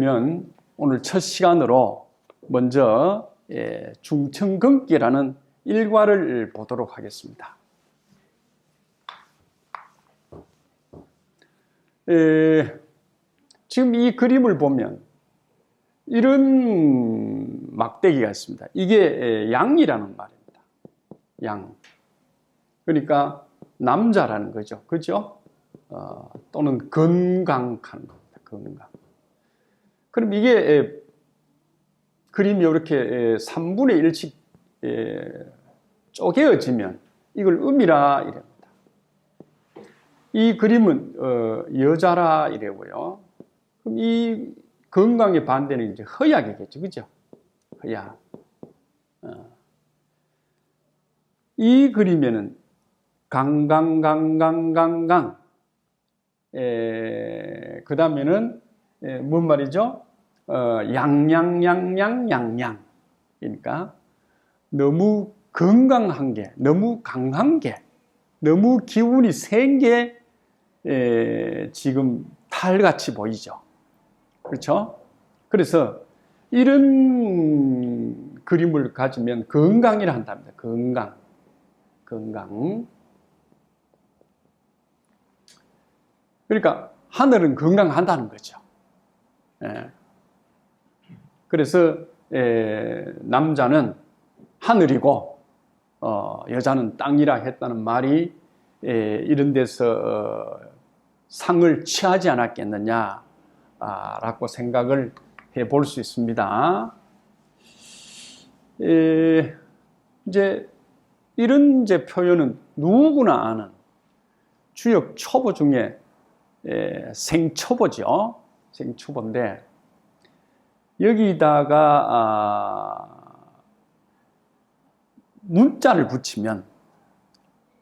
그러면 오늘 첫 시간으로 먼저 중천금기라는 일과를 보도록 하겠습니다. 지금 이 그림을 보면 이런 막대기가 있습니다. 이게 양이라는 말입니다. 양. 그러니까 남자라는 거죠. 그죠? 또는 건강한 겁니다. 건강. 그럼 이게 그림이 이렇게 3분의 1씩 쪼개어지면 이걸 음이라 이랍니다. 이 그림은 여자라 이래고요. 그럼 이 건강의 반대는 이제 허약이겠죠. 그죠? 허약. 이 그림에는 강강강강강강 그 다음에는 뭔 말이죠? 양양양양양양. 그러니까 너무 건강한 게, 너무 강한 게, 너무 기운이 센 게 지금 탈같이 보이죠. 그렇죠? 그래서 이런 그림을 가지면 건강이라 한답니다. 건강. 그러니까 하늘은 건강한다는 거죠. 그래서 남자는 하늘이고 여자는 땅이라 했다는 말이 이런 데서 상을 취하지 않았겠느냐라고 생각을 해볼 수 있습니다. 이제 이런 표현은 누구나 아는 주역 초보 중에 생초보죠. 생초보인데 여기다가 문자를 붙이면,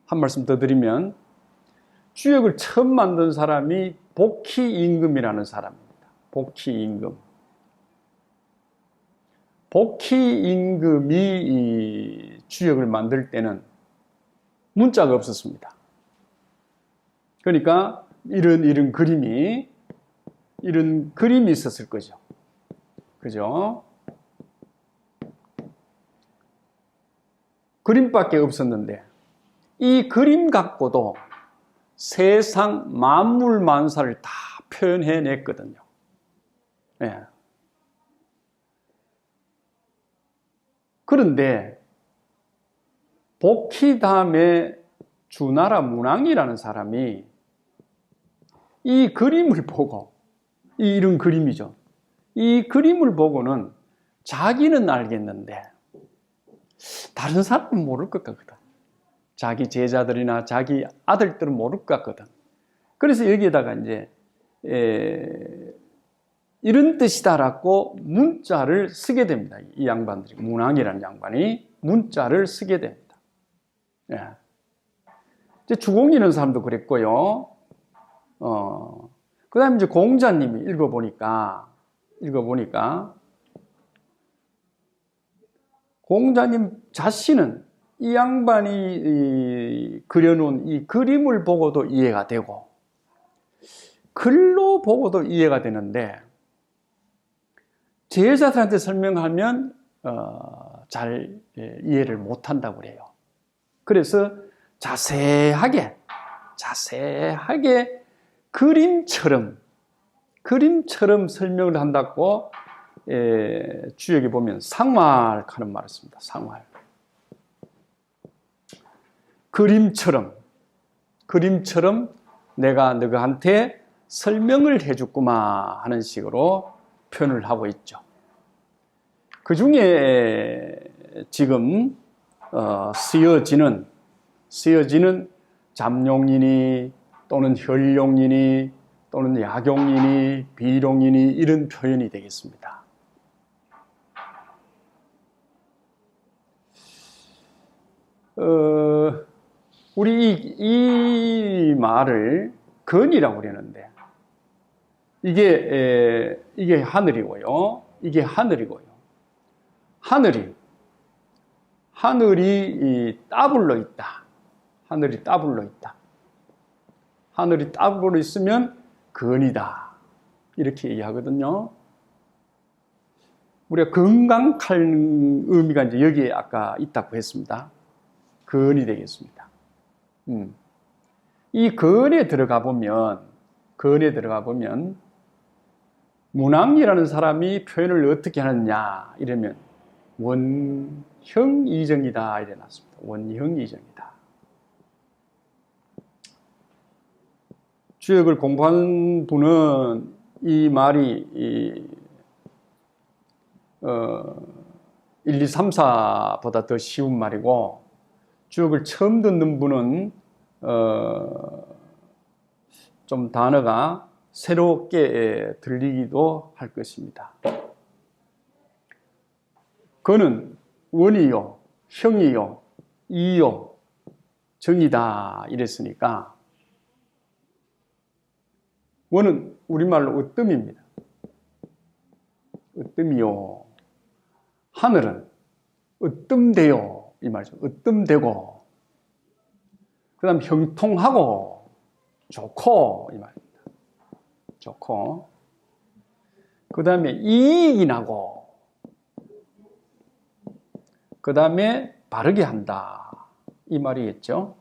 한 말씀 더 드리면, 주역을 처음 만든 사람이 복희임금이라는 사람입니다. 복희임금. 복희임금이 이 주역을 만들 때는 문자가 없었습니다. 그러니까 이런 그림이 있었을 거죠. 그죠? 그림밖에 없었는데 이 그림 갖고도 세상 만물 만사를 다 표현해냈거든요. 예. 그런데 복희 다음에 주나라 문왕이라는 사람이 이 그림을 보고, 이런 그림이죠. 이 그림을 보고는 자기는 알겠는데 다른 사람은 모를 것 같거든. 자기 제자들이나 자기 아들들은 모를 것 같거든. 그래서 여기에다가 이제 이런 뜻이다라고 문자를 쓰게 됩니다. 이 양반들이, 문왕이라는 양반이 문자를 쓰게 됩니다. 예. 이제 주공이 있는 사람도 그랬고요. 그 다음에 이제 공자님이 읽어보니까 공자님 자신은 이 양반이 그려놓은 이 그림을 보고도 이해가 되고 글로 보고도 이해가 되는데 제자들한테 설명하면 잘 이해를 못한다고 그래요. 그래서 자세하게 그림처럼 설명을 한다고 주역에 보면 상활하는 말을 씁니다. 상활. 그림처럼 내가 너희한테 설명을 해줬구만 하는 식으로 표현을 하고 있죠. 그 중에 지금 쓰여지는 잠룡이니 또는 혈룡이니 또는 약용이니 비룡이니 이런 표현이 되겠습니다. 우리 이 말을 건이라고 그러는데 이게 하늘이고요. 이게 하늘이고요. 하늘이 따블로 있다. 하늘이 따블로 있으면 건이다. 이렇게 얘기하거든요. 우리가 건강한 의미가 이제 여기에 아까 있다고 했습니다. 건이 되겠습니다. 이 건에 들어가 보면 문왕이라는 사람이 표현을 어떻게 하느냐 이러면 원형이정이다 이래 놨습니다. 원형이정이다. 주역을 공부한 분은 이 말이 1, 2, 3, 4보다 더 쉬운 말이고, 주역을 처음 듣는 분은 좀 단어가 새롭게 들리기도 할 것입니다. 그는 원이요, 형이요, 이요, 정이다 이랬으니까 원은 우리말로 으뜸입니다. 으뜸이요. 하늘은 으뜸되요 이 말이죠. 으뜸되고, 그 다음 형통하고 좋고 이 말입니다. 좋고, 그 다음에 이익이 나고, 그 다음에 바르게 한다 이 말이겠죠.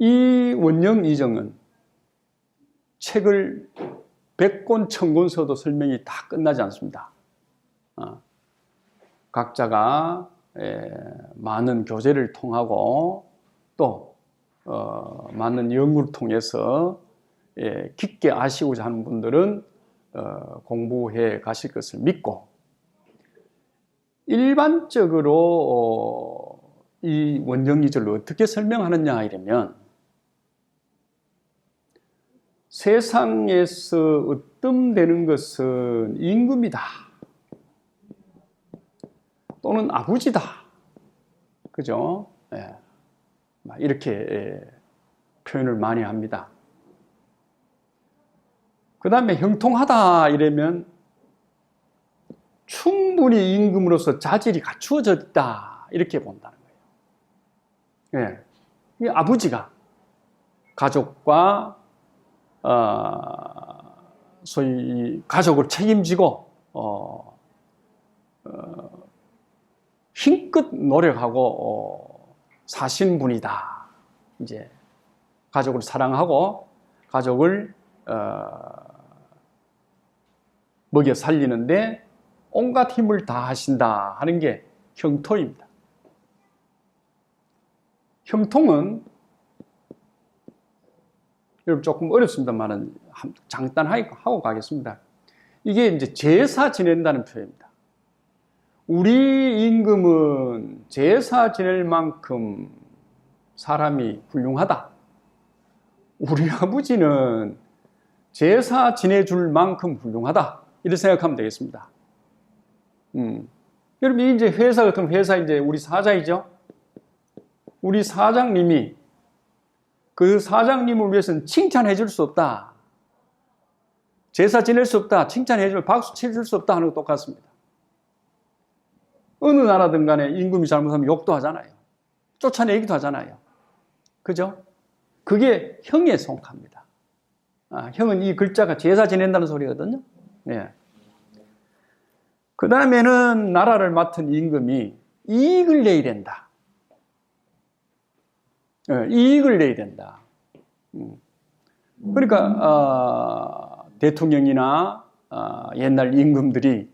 이 원형이정은 책을 100권, 1000권 써도 설명이 다 끝나지 않습니다. 각자가 많은 교재를 통하고 또 많은 연구를 통해서 깊게 아시고자 하는 분들은 공부해 가실 것을 믿고, 일반적으로 이 원형이절을 어떻게 설명하느냐 이러면, 세상에서 으뜸되는 것은 임금이다 또는 아버지다, 그죠? 이렇게 표현을 많이 합니다. 그 다음에 형통하다 이러면 충분히 임금으로서 자질이 갖추어져 있다 이렇게 본다는 거예요. 이 아버지가 가족과 소위 가족을 책임지고 힘껏 노력하고 사신 분이다. 이제 가족을 사랑하고 가족을 먹여 살리는데 온갖 힘을 다하신다 하는 게 형통입니다. 형통은 여러분 조금 어렵습니다만은 간단하게 하고 가겠습니다. 이게 이제 제사 지낸다는 표현입니다. 우리 임금은 제사 지낼 만큼 사람이 훌륭하다. 우리 아버지는 제사 지내줄 만큼 훌륭하다. 이렇게 생각하면 되겠습니다. 여러분, 이제 회사 같은 회사 이제 우리 사장이죠? 우리 사장님이 그 사장님을 위해서는 칭찬해 줄 수 없다. 제사 지낼 수 없다. 칭찬해 줄, 박수 쳐줄 수 없다 하는 거 똑같습니다. 어느 나라든 간에 임금이 잘못하면 욕도 하잖아요. 쫓아내기도 하잖아요. 그죠? 그게 형에 속합니다. 형은 이 글자가 제사 지낸다는 소리거든요. 네. 그 다음에는 나라를 맡은 임금이 이익을 내야 된다. 이익을 내야 된다. 그러니까 대통령이나 옛날 임금들이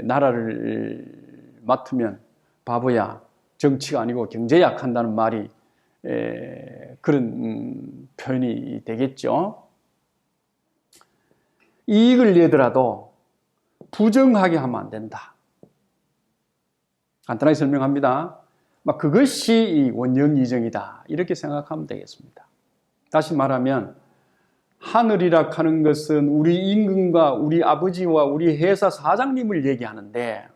나라를 맡으면 바보야, 정치가 아니고 경제에 약한다는 말이 그런 표현이 되겠죠. 이익을 내더라도 부정하게 하면 안 된다. 간단하게 설명합니다. 그것이 원형이정이다 이렇게 생각하면 되겠습니다. 다시 말하면 하늘이라 하는 것은 우리 임금과 우리 아버지와 우리 회사 사장님을 얘기하는데,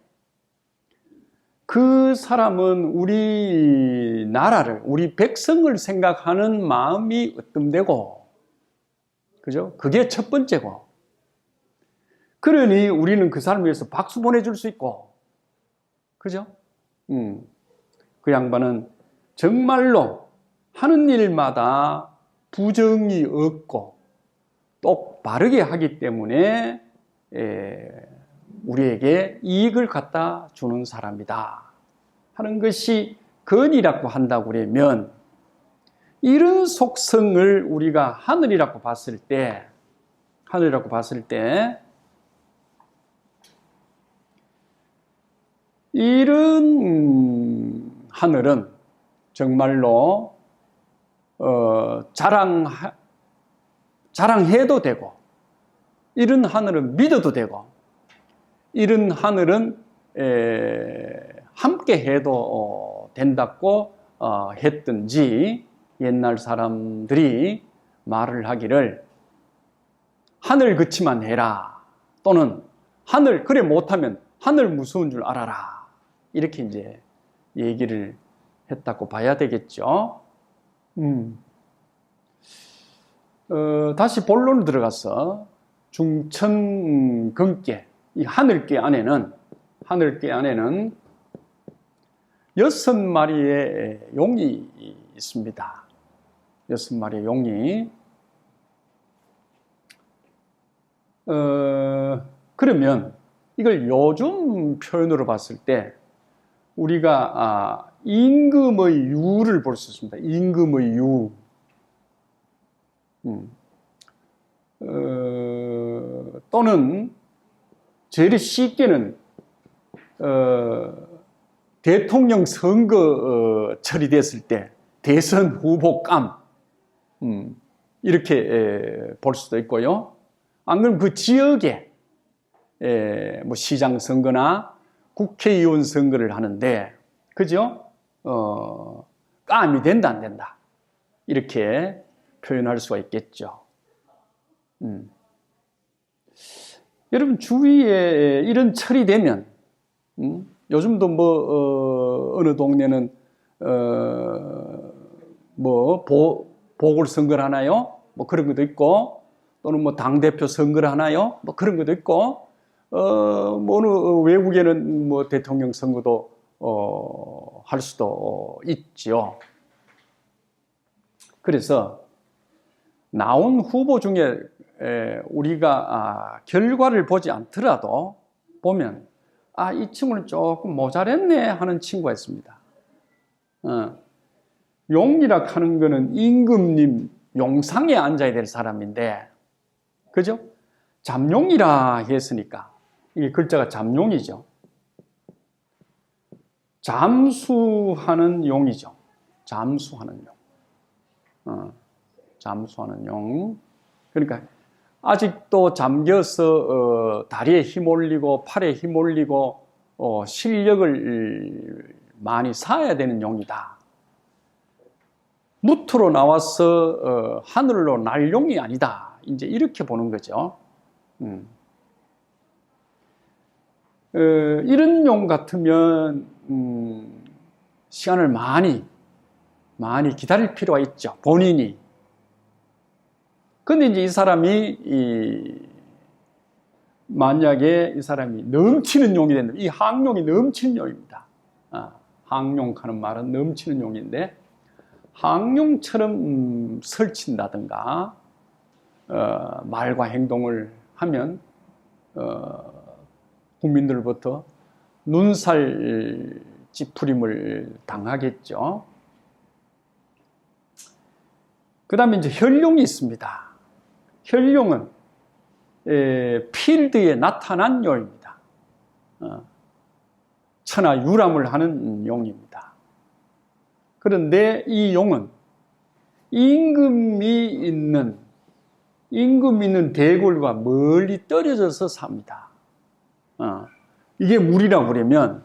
그 사람은 우리 나라를, 우리 백성을 생각하는 마음이 으뜸되고, 그죠? 그게 첫 번째고, 그러니 우리는 그 사람을 위해서 박수 보내줄 수 있고, 그죠? 그 양반은 정말로 하는 일마다 부정이 없고 똑바르게 하기 때문에 우리에게 이익을 갖다 주는 사람이다 하는 것이 건이라고 한다고 그러면, 이런 속성을 우리가 하늘이라고 봤을 때 이런 하늘은 정말로 자랑해도 되고, 이런 하늘은 믿어도 되고, 이런 하늘은 함께 해도 된다고 했든지, 옛날 사람들이 말을 하기를 하늘 그치만 해라, 또는 하늘 그래 못하면 하늘 무서운 줄 알아라, 이렇게 이제 얘기를 했다고 봐야 되겠죠. 다시 본론으로 들어가서 중천근계, 이 하늘계 안에는 6마리의 용이 있습니다. 6마리의 용이. 그러면 이걸 요즘 표현으로 봤을 때 우리가 임금의 유를 볼 수 있습니다. 임금의 유. 또는 제일 쉽게는 대통령 선거 처리됐을 때 대선 후보감, 이렇게 볼 수도 있고요. 안 그러면 그 지역에 뭐 시장 선거나 국회의원 선거를 하는데, 그죠? 깜이 된다 안 된다, 이렇게 표현할 수가 있겠죠. 여러분 주위에 이런 철이 되면, 요즘도 뭐 어느 동네는 뭐 보궐선거를 하나요? 뭐 그런 것도 있고, 또는 뭐 당대표 선거를 하나요? 뭐 그런 것도 있고, 뭐 어느 외국에는 뭐 대통령 선거도 할 수도 있죠. 그래서 나온 후보 중에 우리가 결과를 보지 않더라도 보면 이 친구는 조금 모자랬네 하는 친구가 있습니다. 용이라 하는 거는 임금님 용상에 앉아야 될 사람인데, 그죠? 잠용이라 했으니까 이게 글자가 잠용이죠. 잠수하는 용이죠. 잠수하는 용. 잠수하는 용. 그러니까 아직도 잠겨서 다리에 힘 올리고 팔에 힘 올리고 실력을 많이 쌓아야 되는 용이다. 무트로 나와서 하늘로 날 용이 아니다. 이제 이렇게 보는 거죠. 이런 용 같으면 시간을 많이 기다릴 필요가 있죠. 본인이. 근데 이제 이 사람이 만약에 이 사람이 넘치는 용이 된다면, 이 항용이 넘치는 용입니다. 항용하는 말은 넘치는 용인데, 항용처럼 설친다든가 말과 행동을 하면 국민들로부터 눈살 찌푸림을 당하겠죠. 그 다음에 이제 혈룡이 있습니다. 혈룡은 필드에 나타난 용입니다. 천하유람을 하는 용입니다. 그런데 이 용은 임금이 있는 대궐과 멀리 떨어져서 삽니다. 이게 물이라고 그러면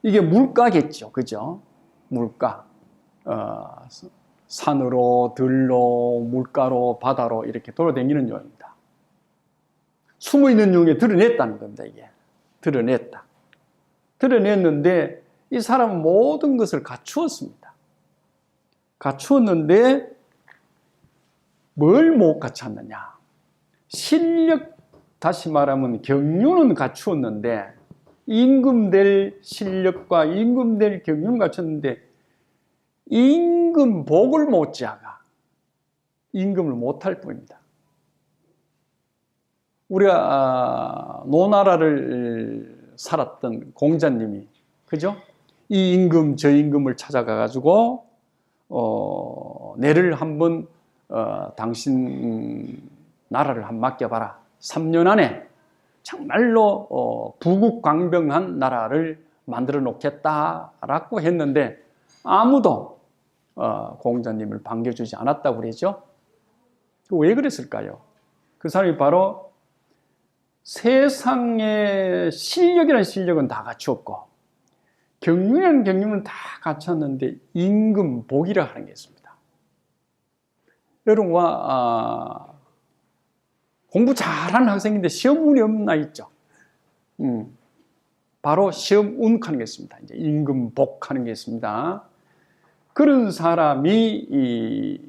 이게 물가겠죠. 그죠? 물가. 산으로, 들로, 물가로, 바다로 이렇게 돌아다니는 용입니다. 숨어있는 용에 드러냈다는 겁니다. 이게 드러냈다. 드러냈는데 이 사람은 모든 것을 갖추었습니다. 갖추었는데 뭘 못 갖췄느냐? 실력, 다시 말하면 경륜은 갖추었는데, 임금될 실력과 임금될 경륜을 갖췄는데 임금 복을 못 지어가 임금을 못할 뿐입니다. 우리가 노나라를 살았던 공자님이, 그죠? 이 임금 저 임금을 찾아가 가지고 내를 한번 당신 나라를 한번 맡겨봐라. 3년 안에 정말로 부국강병한 나라를 만들어 놓겠다라고 했는데 아무도 공자님을 반겨주지 않았다고 그러죠. 왜 그랬을까요? 그 사람이 바로 세상의 실력이라는 실력은 다 갖추었고 경륜이라는 경륜은 다 갖췄는데 임금 복이라 하는 게 있습니다. 여러분과 공부 잘하는 학생인데 시험 운이 없는 아이 있죠. 바로 시험 운 하는 게 있습니다. 이제 임금 복 하는 게 있습니다. 그런 사람이 이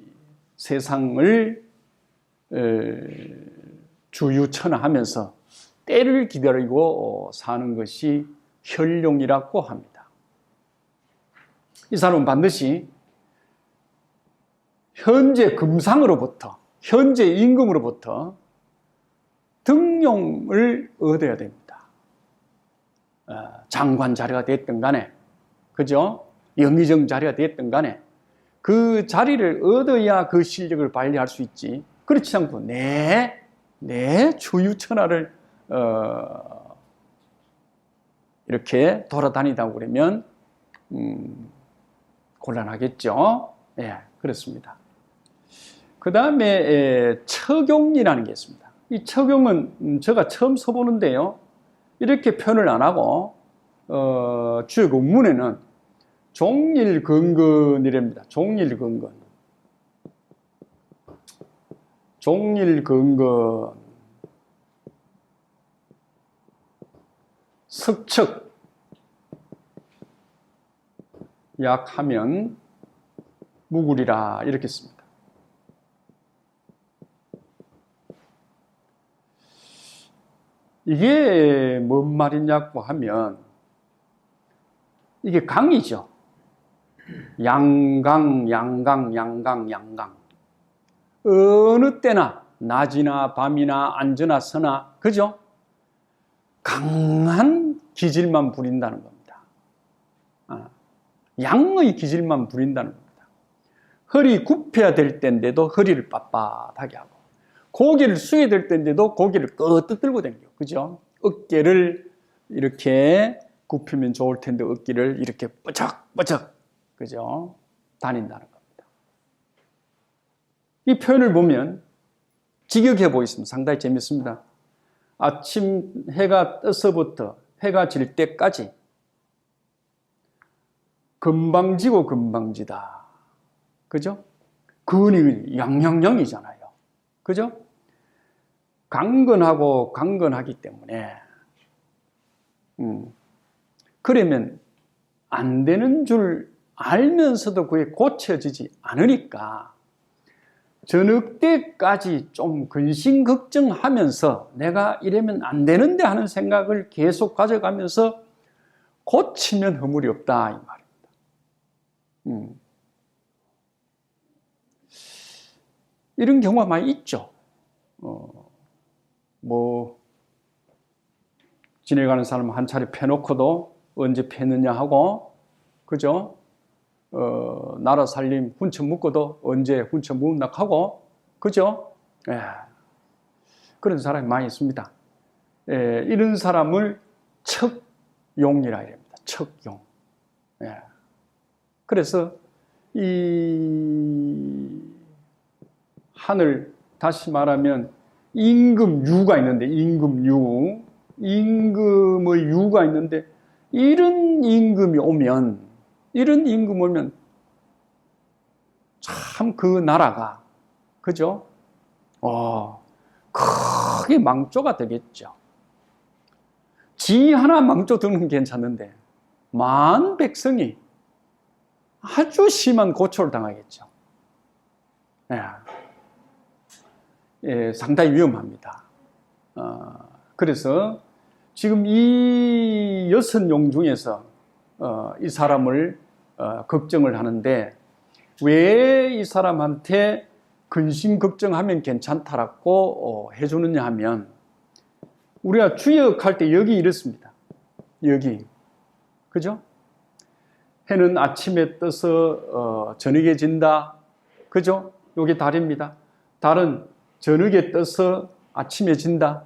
세상을 주유천하하면서 때를 기다리고 사는 것이 혈룡이라고 합니다. 이 사람은 반드시 현재 금상으로부터, 현재 임금으로부터 등용을 얻어야 됩니다. 장관 자리가 됐든 간에, 그죠? 영의정 자리가 됐든 간에 그 자리를 얻어야 그 실력을 발휘할 수 있지. 그렇지 않고 내 주유천하를 이렇게 돌아다니다고 그러면 곤란하겠죠. 예, 그렇습니다. 그 다음에 처경이라는 게 있습니다. 이 처경은 제가 처음 써보는데요. 이렇게 표현을 안 하고 주요 원문에는 종일근근이랍니다. 종일근근. 종일근근. 석척. 약하면 무구리라 이렇게 씁니다. 이게 뭔 말이냐고 하면 이게 강이죠. 양강. 어느 때나 낮이나 밤이나 앉으나 서나, 그죠? 강한 기질만 부린다는 겁니다. 양의 기질만 부린다는 겁니다. 허리 굽혀야 될 때인데도 허리를 빳빳하게 하고, 고개를 숙여야 될 때인데도 고개를 끄떡 들고 다녀요. 그죠? 어깨를 이렇게 굽히면 좋을 텐데 어깨를 이렇게 뻐쩍뻐쩍, 그죠? 다닌다는 겁니다. 이 표현을 보면 직역해 보겠습니다. 상당히 재밌습니다. 아침 해가 떠서부터 해가 질 때까지 금방지고 금방지다. 그죠? 근이 양양양이잖아요. 그죠? 강건하고 강건하기 때문에 그러면 안 되는 줄 알면서도 그게 고쳐지지 않으니까 저녁 때까지 좀 근심 걱정하면서 내가 이러면 안 되는데 하는 생각을 계속 가져가면서 고치면 허물이 없다 이 말입니다. 이런 경우가 많이 있죠. 지내가는 사람 한 차례 패놓고도 언제 패느냐 하고, 그죠? 나라 살림 훔쳐 묻고도 언제 훔쳐 묻나 하고, 그죠? 예. 그런 사람이 많이 있습니다. 예. 이런 사람을 척용이라 합니다. 척용. 예. 그래서 이 하늘, 다시 말하면 임금유가 있는데, 임금유, 임금의 유가 있는데, 이런 임금이 오면 참 그 나라가, 그죠? 크게 망조가 되겠죠. 지 하나 망조 드는 건 괜찮은데 만 백성이 아주 심한 고초를 당하겠죠. 예, 상당히 위험합니다. 그래서 지금 이 6용 중에서 이 사람을 걱정을 하는데 왜 이 사람한테 근심 걱정하면 괜찮다라고 해주느냐 하면 우리가 주역할 때 여기 이렇습니다. 여기. 그죠? 해는 아침에 떠서 저녁에 진다. 그죠? 여기 달입니다. 달은 저녁에 떠서 아침에 진다.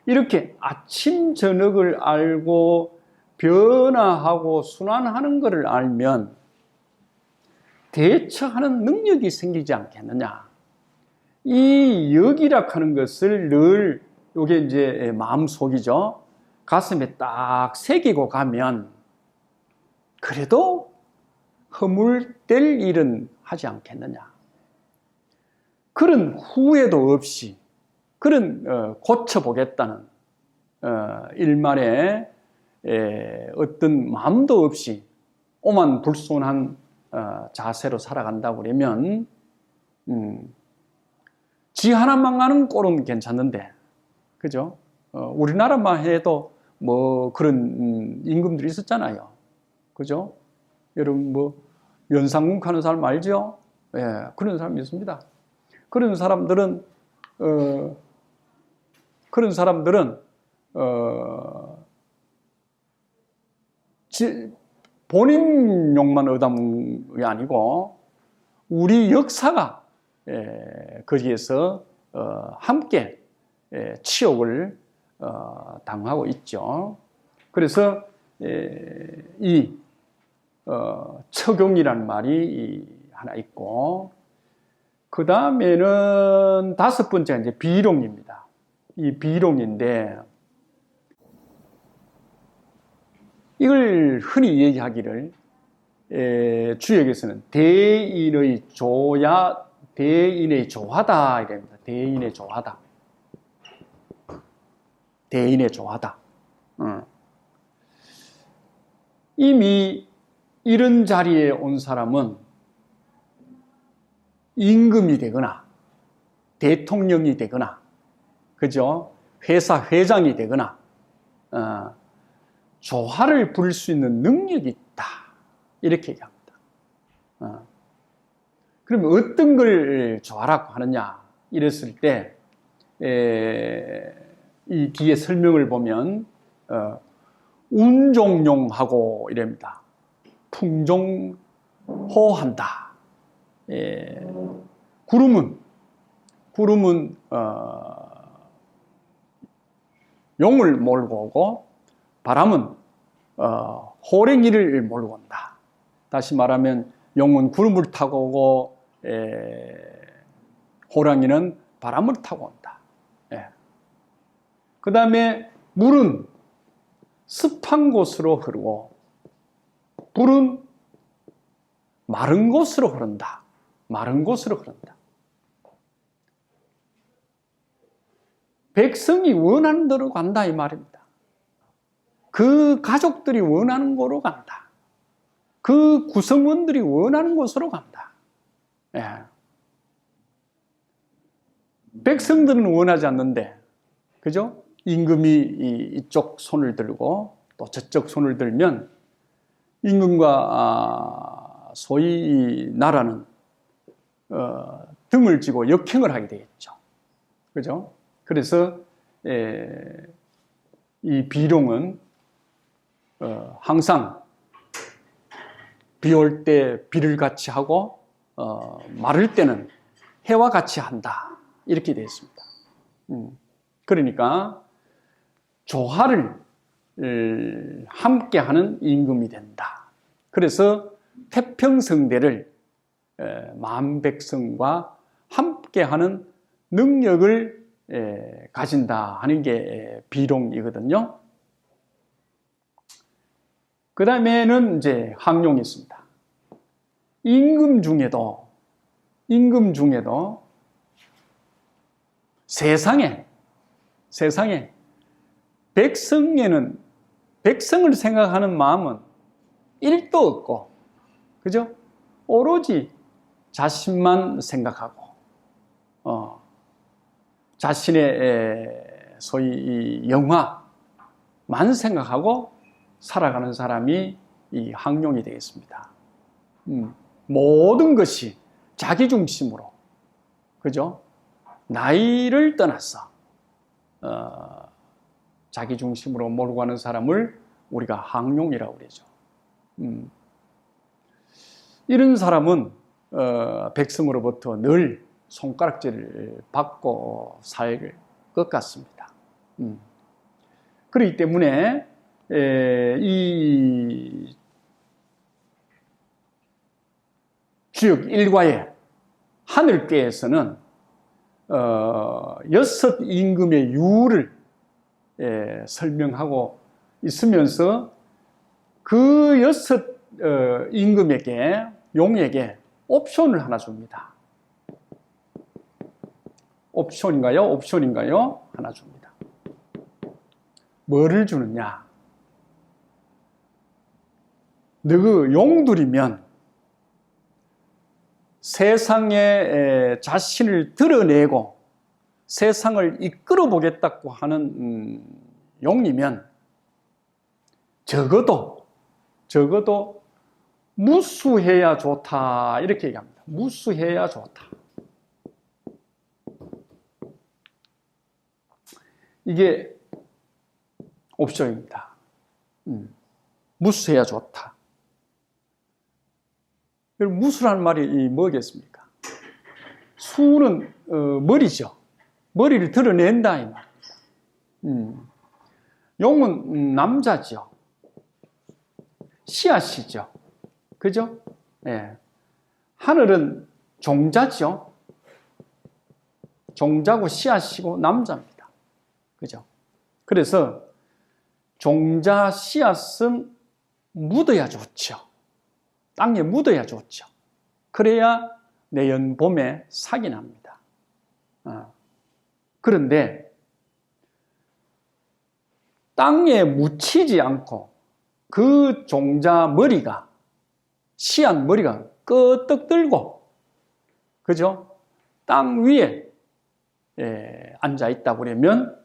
이렇게 아침, 저녁을 알고 변화하고 순환하는 것을 알면 대처하는 능력이 생기지 않겠느냐. 이 역이라 하는 것을 늘, 이게 이제 마음속이죠. 가슴에 딱 새기고 가면 그래도 허물될 일은 하지 않겠느냐. 그런 후회도 없이, 그런 고쳐보겠다는 일말에 어떤 마음도 없이 오만불손한 자세로 살아간다고 그러면 지 하나만 가는 꼴은 괜찮은데, 그죠? 우리나라만 해도 뭐 그런 임금들이 있었잖아요. 그죠? 여러분 뭐 연상군 하는 사람 알죠? 예, 그런 사람이 있습니다. 그런 사람들은 본인 욕만 얻어먹는 게 아니고 우리 역사가 거기에서 함께 치욕을 당하고 있죠. 그래서 이 처경이라는 말이 하나 있고, 그 다음에는 다섯 번째가 이제 비롱입니다. 이 비롱인데, 이걸 흔히 얘기하기를 주역에서는 대인의 조야, 대인의 조하다 이랍니다. 대인의 조하다. 대인의 조하다. 이미 이런 자리에 온 사람은 임금이 되거나 대통령이 되거나, 그죠? 회사 회장이 되거나 조화를 부릴 수 있는 능력이 있다, 이렇게 얘기합니다. 그러면 어떤 걸 조화라고 하느냐 이랬을 때 이 뒤에 설명을 보면 운종용하고 이랍니다. 풍종호한다. 구름은 용을 몰고 오고 바람은 호랭이를 몰고 온다. 다시 말하면 용은 구름을 타고 오고 호랑이는 바람을 타고 온다. 그 다음에 물은 습한 곳으로 흐르고 불은 마른 곳으로 흐른다. 마른 곳으로 흐른다. 백성이 원하는 대로 간다 이 말입니다. 그 가족들이 원하는 곳으로 간다. 그 구성원들이 원하는 곳으로 간다. 백성들은 원하지 않는데, 그죠? 임금이 이쪽 손을 들고 또 저쪽 손을 들면 임금과 소위 나라는 등을 쥐고 역행을 하게 되겠죠. 그죠? 그래서 이 비룡은 항상 비 올 때 비를 같이 하고 마를 때는 해와 같이 한다, 이렇게 되어 있습니다. 그러니까 조화를 함께하는 임금이 된다. 그래서 태평성대를 만백성과 함께하는 능력을 가진다 하는 게 비룡이거든요. 그 다음에는 이제 항룡이 있습니다. 임금 중에도 세상에 백성을 생각하는 마음은 1도 없고, 그죠? 오로지 자신만 생각하고, 자신의 소위 영화만 생각하고 살아가는 사람이 이 항룡이 되겠습니다. 모든 것이 자기 중심으로, 그죠? 나이를 떠나서 자기 중심으로 몰고 가는 사람을 우리가 항용이라고 그러죠. 이런 사람은 백성으로부터 늘 손가락질을 받고 살 것 같습니다. 그렇기 때문에 이 주역 일과에 하늘궤에서는 6 임금의 유를 설명하고 있으면서 그 6 임금에게 용에게 옵션을 하나 줍니다. 옵션인가요? 하나 줍니다. 뭐를 주느냐? 너그 용들이면 세상에 자신을 드러내고 세상을 이끌어 보겠다고 하는 용이면 적어도 무수해야 좋다 이렇게 얘기합니다. 무수해야 좋다. 이게 옵션입니다. 무수해야 좋다. 무수라는 말이 뭐겠습니까? 수는 머리죠. 머리를 드러낸다 이 말입니다. 용은 남자죠. 씨앗이죠. 그죠? 예. 하늘은 종자죠. 종자고 씨앗이고 남자입니다. 그죠? 그래서 종자 씨앗은 묻어야 좋죠. 땅에 묻어야 좋죠. 그래야 내년 봄에 삭이 납니다. 그런데 땅에 묻히지 않고 그 종자 머리가 씨앗 머리가 끄떡 들고 그죠? 땅 위에 앉아 있다 그러면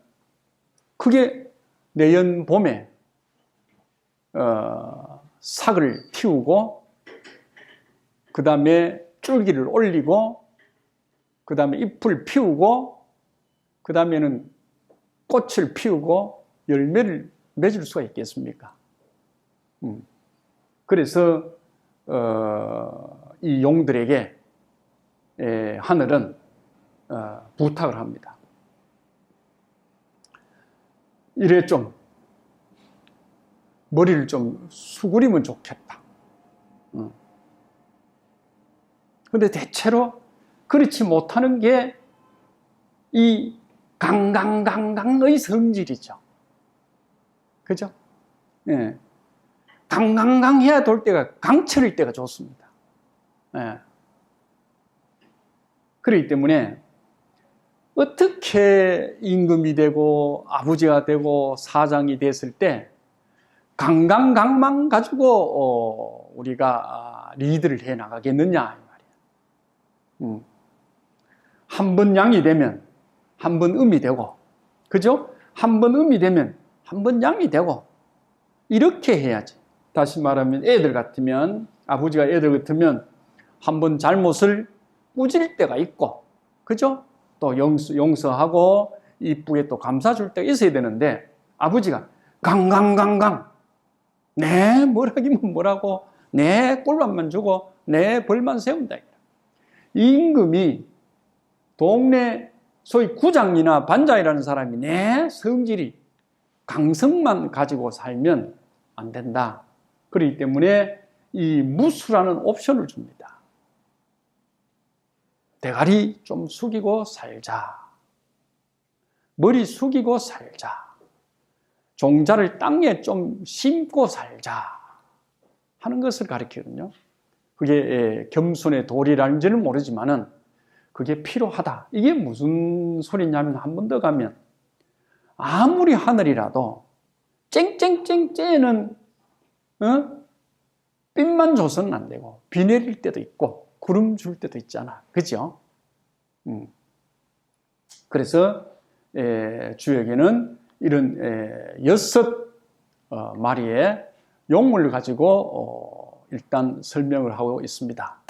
그게 내년 봄에 삭을 틔우고 그 다음에 줄기를 올리고 그 다음에 잎을 피우고 그 다음에는 꽃을 피우고 열매를 맺을 수가 있겠습니까? 그래서 이 용들에게 하늘은 부탁을 합니다. 이래 좀 머리를 좀 수그리면 좋겠다. 근데 대체로 그렇지 못하는 게 이 강강강강의 성질이죠. 그죠? 예. 강강강해야 될 때가 강철일 때가 좋습니다. 예. 그렇기 때문에 어떻게 임금이 되고 아버지가 되고 사장이 됐을 때 강강강만 가지고 우리가 리드를 해 나가겠느냐 이 말이에요. 한 번 양이 되면 한 번 음이 되고, 그죠? 한 번 음이 되면 한 번 양이 되고 이렇게 해야지. 다시 말하면 애들 같으면 아버지가 애들 같으면 한 번 잘못을 꾸질 때가 있고, 그죠? 또 용서하고 이쁘게 또 감싸줄 때가 있어야 되는데 아버지가 강강강강 내 뭐라기면 뭐라고 내 꼴밥만 주고 내 벌만 세운다. 임금이 동네 소위 구장이나 반장이라는 사람이 내 성질이 강성만 가지고 살면 안 된다. 그렇기 때문에 이 무수라는 옵션을 줍니다. 대가리 좀 숙이고 살자. 머리 숙이고 살자. 종자를 땅에 좀 심고 살자 하는 것을 가리키거든요. 그게 겸손의 도리라는지는 모르지만은 그게 필요하다. 이게 무슨 소리냐면 한 번 더 가면 아무리 하늘이라도 쨍쨍쨍쨍은 빛만 줘서는 안 되고 비 내릴 때도 있고 구름 줄 때도 있잖아. 그죠? 그래서 주역에는 이런 6 마리의 용을 가지고 일단 설명을 하고 있습니다.